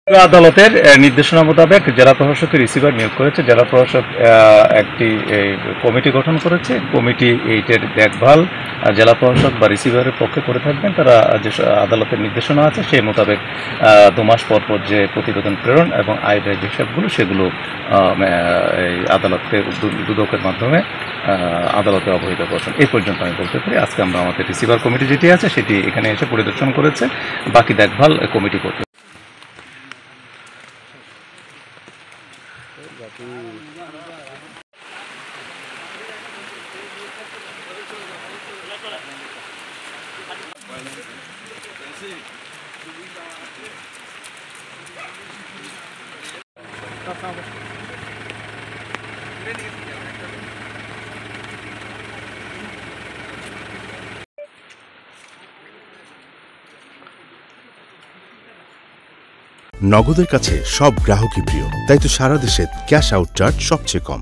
আদালতের নির্দেশনা মোতাবেক জেলা প্রশাসকের রিসিভার নিয়োগ করেছে। জেলা প্রশাসক একটি কমিটি গঠন করেছে। কমিটি এইটার দেখভাল জেলা প্রশাসক বা রিসিভারের পক্ষে করে থাকবেন। তারা যে আদালতের নির্দেশনা আছে সেই মোতাবেক 2 মাস পর পর যে প্রতিবেদন প্রেরণ এবং আয় ব্যয় হিসাবগুলো সেগুলো এই আদালতের দুদকের মাধ্যমে আদালতে অবহিত করছেন। এই পর্যন্ত আমি বলতে পারি। আজকে আমরা আমাদের রিসিভার কমিটি যেটি আছে সেটি এখানে এসে পরিদর্শন করেছে, বাকি দেখভাল কমিটি করতে। নগদের কাছে সব গ্রাহকই প্রিয়, তাই তো সারা দেশে ক্যাশ আউট চার্জ সবচেয়ে কম।